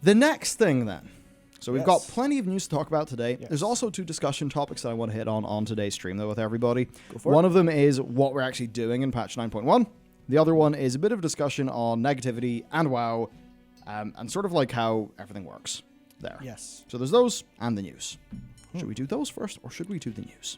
The next thing then. So we've got Yes. plenty of news to talk about today. Yes. There's also 2 discussion topics that I want to hit on today's stream, though, with everybody. Go for it. One of them is what we're actually doing in patch 9.1. The other one is a bit of a discussion on negativity and WoW, and sort of like how everything works there. Yes. So there's those and the news. Should we do those first, or should we do the news?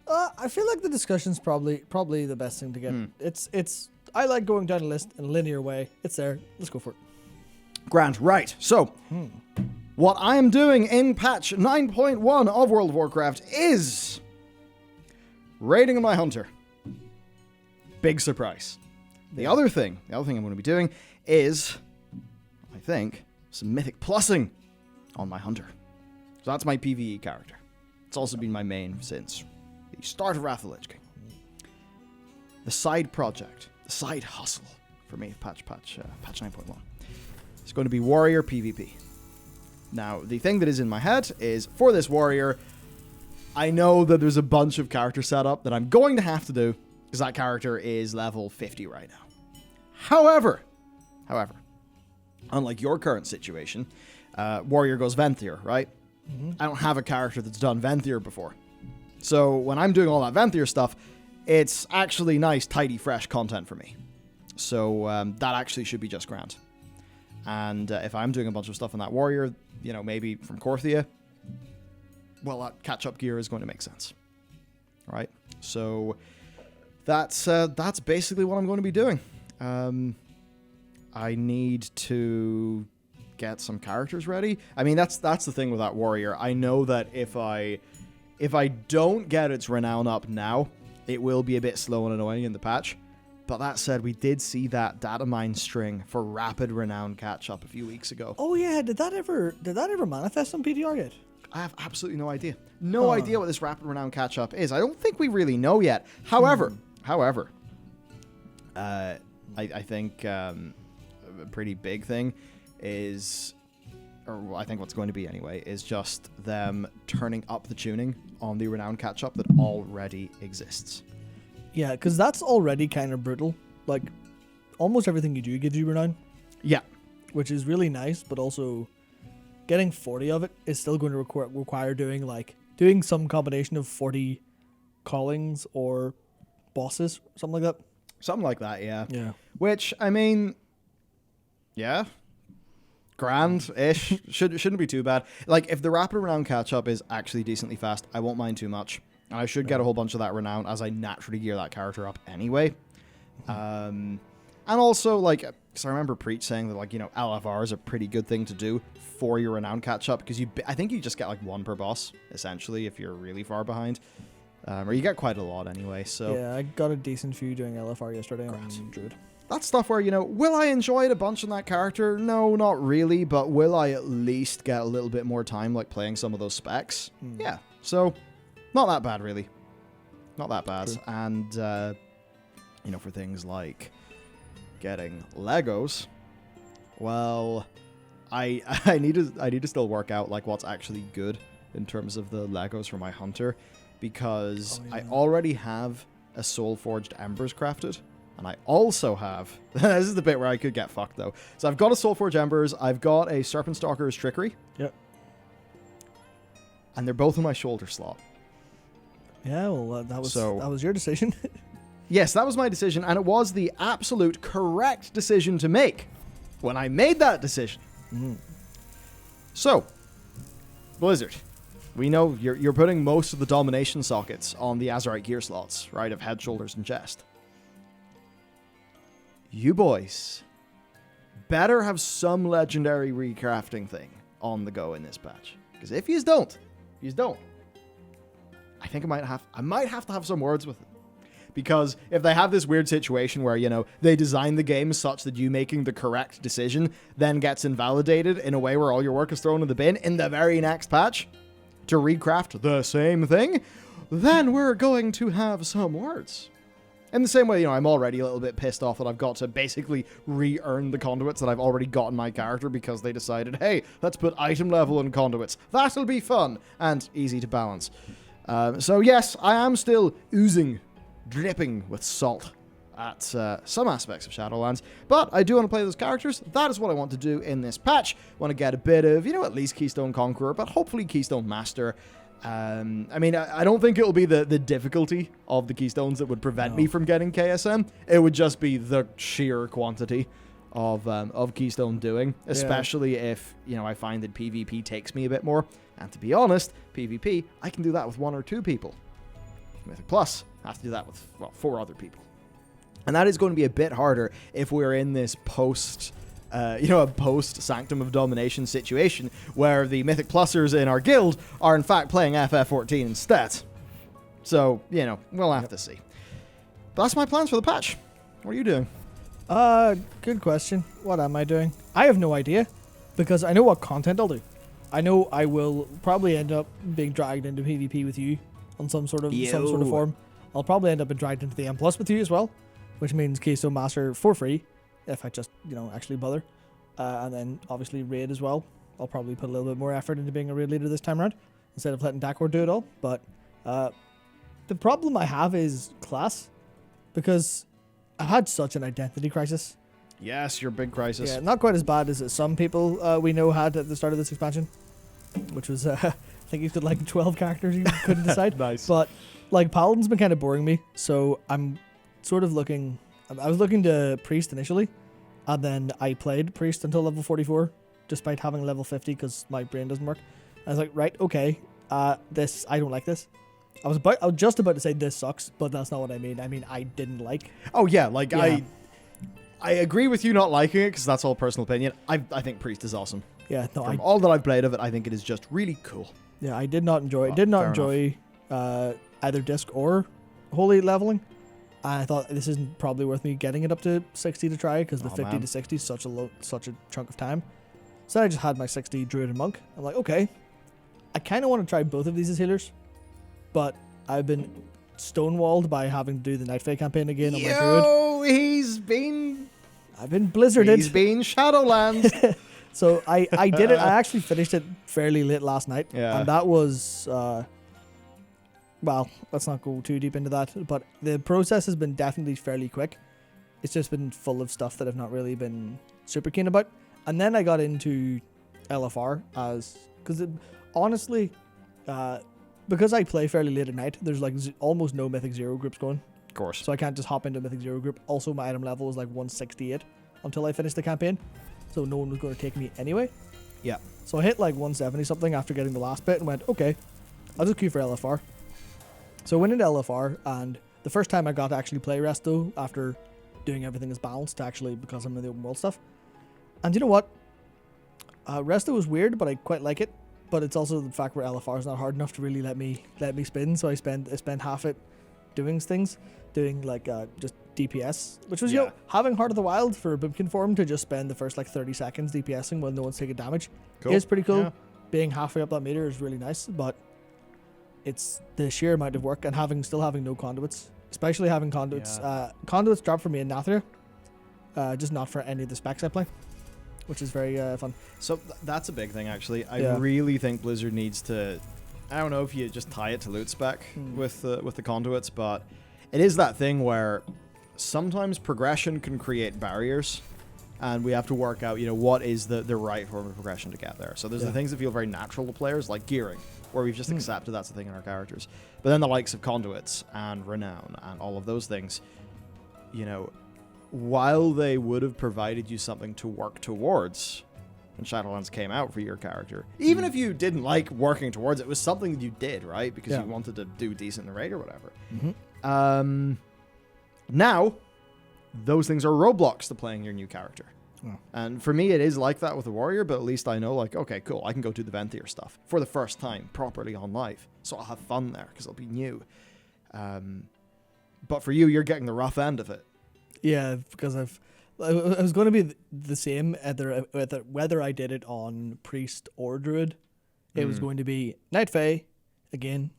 I feel like the discussion's probably the best thing to get. It's. I like going down a list in a linear way. It's there. Let's go for it. Grant, right. So, what I am doing in patch 9.1 of World of Warcraft is raiding my hunter. Big surprise. The other thing I'm going to be doing is, I think, some mythic plussing on my hunter. So that's my PvE character. It's also been my main since the start of Wrath of the Lich King. The side project, the side hustle for me, patch 9.1. It's going to be warrior PvP. Now, the thing that is in my head is, for this warrior, I know that there's a bunch of character setup that I'm going to have to do, because that character is level 50 right now. However, unlike your current situation, warrior goes Venthyr, right? I don't have a character that's done Venthyr before. So when I'm doing all that Venthyr stuff, it's actually nice, tidy, fresh content for me. So that actually should be just grand. And if I'm doing a bunch of stuff on that warrior, maybe from Korthia, well, that catch-up gear is going to make sense. All right? So that's basically what I'm going to be doing. I need to get some characters ready. I mean, that's the thing with that warrior. I know that if I don't get its renown up now, it will be a bit slow and annoying in the patch. But that said, we did see that data mine string for rapid renown catch up a few weeks ago. Oh yeah, did that ever manifest on PTR yet? I have absolutely no idea. No idea what this rapid renown catch up is. I don't think we really know yet. However, I think a pretty big thing is, or I think what's going to be anyway, is just them turning up the tuning on the renown catch up that already exists. Yeah, because that's already kind of brutal. Like, almost everything you do gives you renown. Yeah. Which is really nice, but also getting 40 of it is still going to require doing some combination of 40 callings or bosses, something like that. Something like that, yeah. Yeah. Which, I mean, yeah, grand-ish. Shouldn't be too bad. Like, if the rapid renown catch-up is actually decently fast, I won't mind too much. And I should get a whole bunch of that renown as I naturally gear that character up anyway. And also, like, because I remember Preach saying that, like, LFR is a pretty good thing to do for your renown catch-up, because I think you just get, like, 1 per boss, essentially, if you're really far behind. Or you get quite a lot anyway, so... Yeah, I got a decent few doing LFR yesterday on Druid. That's stuff where, will I enjoy it a bunch on that character? No, not really, but will I at least get a little bit more time, like, playing some of those specs? Yeah, so... Not that bad, really. Not that bad. True. And, for things like getting Legos, well, I need to still work out, like, what's actually good in terms of the Legos for my hunter, because I already have a Soulforged Embers crafted, and I also have... this is the bit where I could get fucked, though. So I've got a Soulforged Embers, I've got a Serpent Stalker's Trickery. Yep. And they're both in my shoulder slot. Yeah, well, that was your decision. Yes, that was my decision, and it was the absolute correct decision to make when I made that decision. So, Blizzard, we know you're putting most of the domination sockets on the Azerite gear slots, right, of head, shoulders, and chest. You boys better have some legendary recrafting thing on the go in this patch, because if you don't, I think I might have to have some words with them. Because if they have this weird situation where, they design the game such that you making the correct decision then gets invalidated in a way where all your work is thrown in the bin in the very next patch to recraft the same thing, then we're going to have some words. In the same way, I'm already a little bit pissed off that I've got to basically re-earn the conduits that I've already got in my character because they decided, hey, let's put item level in conduits. That'll be fun and easy to balance. So yes, I am still dripping with salt at some aspects of Shadowlands, but I do want to play those characters. That is what I want to do in this patch. I want to get a bit of, at least Keystone Conqueror, but hopefully Keystone Master. I mean, I don't think it'll be the difficulty of the Keystones that would prevent me from getting KSM. It would just be the sheer quantity of Keystone doing, especially if, I find that PvP takes me a bit more. And to be honest, PvP, I can do that with 1 or 2 people. Mythic Plus, I have to do that with, 4 other people. And that is going to be a bit harder if we're in this a post Sanctum of Domination situation where the Mythic Plusers in our guild are in fact playing FF14 instead. So, we'll have to see. But that's my plans for the patch. What are you doing? Good question. What am I doing? I have no idea, because I know what content I'll do. I know I will probably end up being dragged into PvP with you on some sort of form. I'll probably end up being dragged into the M+ with you as well, which means Keystone Master for free, if I just, actually bother. And then, obviously, Raid as well. I'll probably put a little bit more effort into being a Raid leader this time around, instead of letting Dakor do it all. But the problem I have is class, because I've had such an identity crisis. Yes, your big crisis. Yeah, not quite as bad as some people we know had at the start of this expansion, which was, I think you've got like 12 characters you couldn't decide. Nice. But, Paladin's been kind of boring me, so I'm sort of looking... I was looking to Priest initially, and then I played Priest until level 44, despite having level 50 because my brain doesn't work. I was like, right, okay, I don't like this. I was just about to say this sucks, but that's not what I mean. I mean, I didn't like. Oh yeah, I agree with you not liking it, because that's all personal opinion. I think Priest is awesome. Yeah, no, From all that I've played of it, I think it is just really cool. Yeah, I did not enjoy. Did not enjoy either disc or holy leveling. I thought this isn't probably worth me getting it up to 60 to try, because the 50 to 60 is such a chunk of time. So I just had my 60 Druid and Monk. I'm like, okay, I kind of want to try both of these as healers, but I've been stonewalled by having to do the Night Fae campaign again on my Druid. I've been blizzarded. He's been Shadowlands. So I did it. I actually finished it fairly late last night. Yeah. And that was, well, let's not go too deep into that. But the process has been definitely fairly quick. It's just been full of stuff that I've not really been super keen about. And then I got into LFR because honestly, because I play fairly late at night, there's like almost no Mythic Zero groups going. Of course. So I can't just hop into a Mythic Zero group. Also, my item level was like 168 until I finished the campaign. So no one was going to take me anyway. Yeah. So I hit like 170 something after getting the last bit and went, okay, I'll just queue for LFR. So I went into LFR, and the first time I got to actually play Resto after doing everything as balanced, actually, because I'm in the open world stuff. And you know what? Resto was weird, but I quite like it. But it's also the fact where LFR is not hard enough to really let me spin. So I spend half it doing things, doing like just DPS, which was having Heart of the Wild for a Boomkin form to just spend the first like 30 seconds DPSing while no one's taking damage. Cool. Is pretty cool. Yeah. Being halfway up that meter is really nice, but it's the sheer amount of work and still having no conduits, especially having conduits. Yeah. Conduits drop for me in Nathria, just not for any of the specs I play, which is very fun. So that's a big thing, actually. I really think Blizzard needs to, I don't know if you just tie it to loot spec with the conduits, but it is that thing where sometimes progression can create barriers, and we have to work out, what is the right form of progression to get there. So there's the things that feel very natural to players, like gearing, where we've just accepted that's the thing in our characters. But then the likes of conduits and renown and all of those things, while they would have provided you something to work towards when Shadowlands came out for your character, even if you didn't like working towards it, was something that you did, right? Because you wanted to do decent in the raid or whatever. Mm-hmm. Now, those things are roadblocks to playing your new character. Oh. And for me, it is like that with the warrior, but at least I know, like, okay, cool, I can go do the Venthyr stuff for the first time properly on live. So I'll have fun there because it'll be new. But for you, you're getting the rough end of it. Yeah, because I was going to be the same whether I did it on Priest or Druid. It was going to be Night Fae again,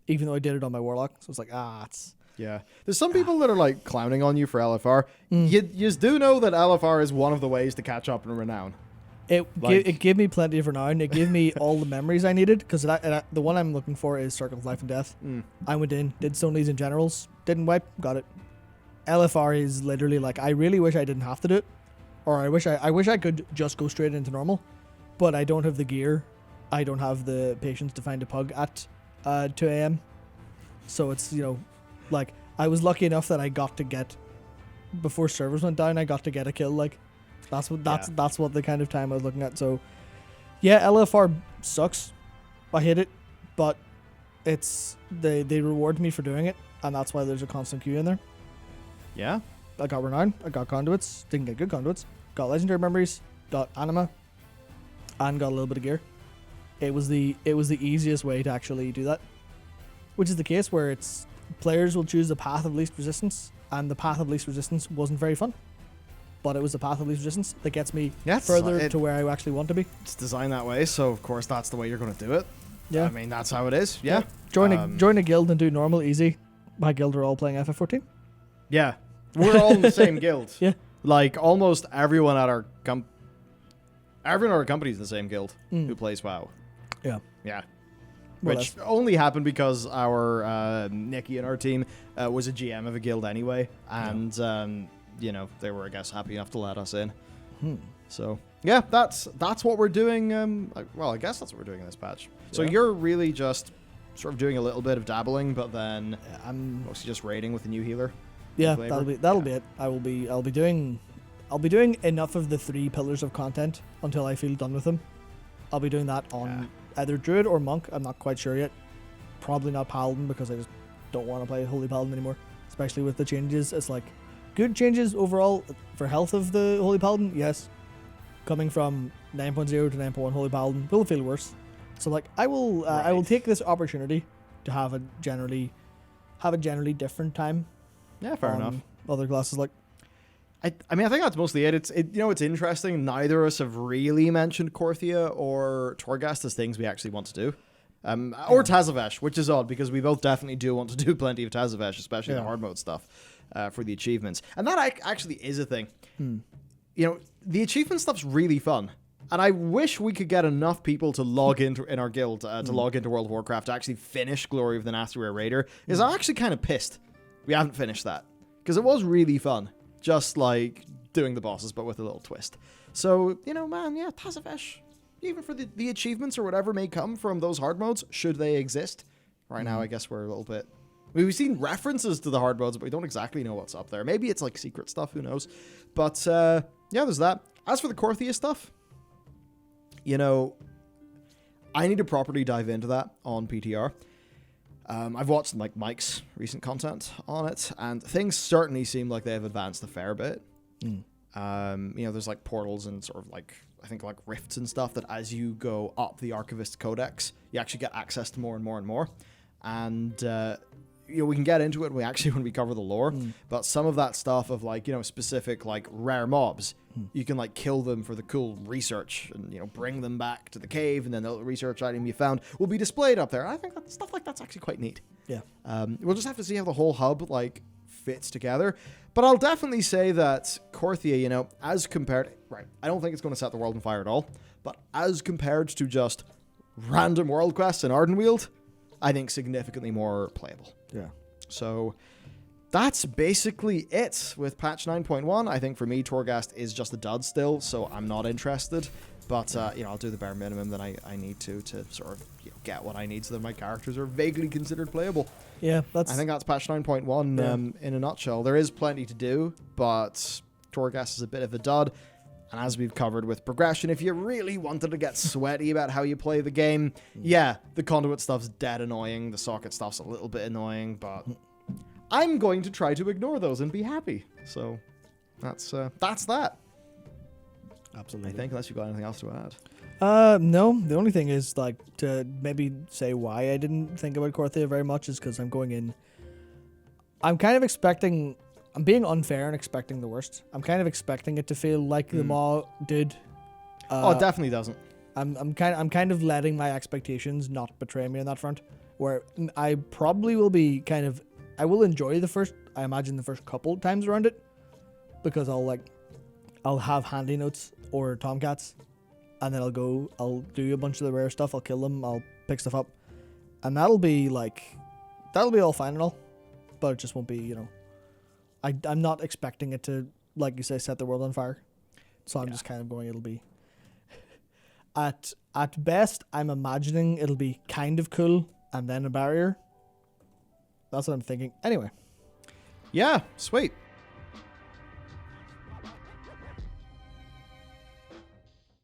even though I did it on my Warlock. So it's like, it's... Yeah. There's some people that are like clowning on you for LFR. You do know that LFR is one of the ways to catch up in Renown. It gave me plenty of Renown. It gave me all the memories I needed, because the one I'm looking for is Circle of Life and Death. I went in, did Stoneleys and Generals, didn't wipe, got it. LFR is literally like, I really wish I didn't have to do it, or I wish I could just go straight into normal, but I don't have the gear, I don't have the patience to find a pug at 2 a.m. So it's, you know, like, I was lucky enough that I got to get, before servers went down, I got to get a kill. Like, that's what the kind of time I was looking at. So yeah, LFR sucks. I hate it, but it's they reward me for doing it, and that's why there's a constant queue in there. Yeah. I got renown, I got conduits, didn't get good conduits, got legendary memories, got anima, and got a little bit of gear. It was the easiest way to actually do that, which is the case where it's players will choose the path of least resistance, and the path of least resistance wasn't very fun, but it was the path of least resistance that gets me further to where I actually want to be. It's designed that way, so of course that's the way you're going to do it. Yeah, I mean that's how it is. Yeah. Join a guild and do normal easy. My guild are all playing FF14. Yeah, we're all in the same guild. Yeah, like almost everyone at our company is the same guild who plays WoW. Yeah, yeah. Well, Which only happened because our Nikki in our team was a GM of a guild anyway, and you know, they were, I guess, happy enough to let us in. So yeah, that's what we're doing. Well, I guess that's what we're doing in this patch. So you're really just sort of doing a little bit of dabbling, but then I'm mostly just raiding with the new healer. Yeah, that'll be it. I'll be doing enough of the 3 pillars of content until I feel done with them. I'll be doing that on either Druid or Monk. I'm not quite sure yet. Probably not Paladin, because I just don't want to play Holy Paladin anymore, especially with the changes. It's like good changes overall for health of the Holy Paladin, yes. Coming from 9.0 to 9.1 Holy Paladin will feel worse. So like I will take this opportunity to have a generally different time. Yeah, fair enough. Other classes, like, I mean, I think that's mostly it. You know, it's interesting. Neither of us have really mentioned Korthia or Torghast as things we actually want to do. Or Tazavesh, which is odd because we both definitely do want to do plenty of Tazavesh, especially the hard mode stuff for the achievements. And that actually is a thing. You know, the achievement stuff's really fun. And I wish we could get enough people to log in our guild to log into World of Warcraft to actually finish Glory of the Nasty Raider. Is I'm actually kind of pissed we haven't finished that, because it was really fun. Just like doing the bosses, but with a little twist. So, you know, man, yeah, Tazavesh, even for the achievements or whatever may come from those hard modes, should they exist. Right now, I guess we're a little bit... We've seen references to the hard modes, but we don't exactly know what's up there. Maybe it's like secret stuff, who knows. But, yeah, there's that. As for the Korthia stuff, you know, I need to properly dive into that on PTR. I've watched like Mike's recent content on it, and things certainly seem like they have advanced a fair bit. You know, there's like portals and sort of like, I think like rifts and stuff that as you go up the Archivist Codex, you actually get access to more and more and more. And, you know, we can get into it when we cover the lore, but some of that stuff of like, you know, specific like rare mobs, you can like kill them for the cool research and, you know, bring them back to the cave, and then the research item you found will be displayed up there. I think that stuff like that's actually quite neat. Yeah. We'll just have to see how the whole hub like fits together. But I'll definitely say that Korthia, you know, as compared, I don't think it's going to set the world on fire at all, but as compared to just random world quests in Ardenweald, I think significantly more playable. Yeah. So that's basically it with patch 9.1. I think for me, Torghast is just a dud still, so I'm not interested. But, you know, I'll do the bare minimum that I need to sort of, you know, get what I need so that my characters are vaguely considered playable. Yeah, I think that's patch 9.1 in a nutshell. There is plenty to do, but Torghast is a bit of a dud. And as we've covered with progression, if you really wanted to get sweaty about how you play the game, yeah, the conduit stuff's dead annoying. The socket stuff's a little bit annoying, but I'm going to try to ignore those and be happy. So that's that. Absolutely. I think, unless you've got anything else to add. No. The only thing is, like, to maybe say why I didn't think about Korthia very much is because I'm going in... I'm kind of expecting... I'm being unfair and expecting the worst. I'm kind of expecting it to feel like the Maw did. It definitely doesn't. I'm kind of letting my expectations not betray me on that front. Where I probably will be I will enjoy the first couple times around it, because I'll have handy notes or tomcats, and then I'll do a bunch of the rare stuff. I'll kill them. I'll pick stuff up, and that'll be all fine and all, but it just won't be, you know, I'm not expecting it to, like you say, set the world on fire. So I'm just kind of going, it'll be... At best, I'm imagining it'll be kind of cool and then a barrier. That's what I'm thinking. Anyway. Yeah, sweet.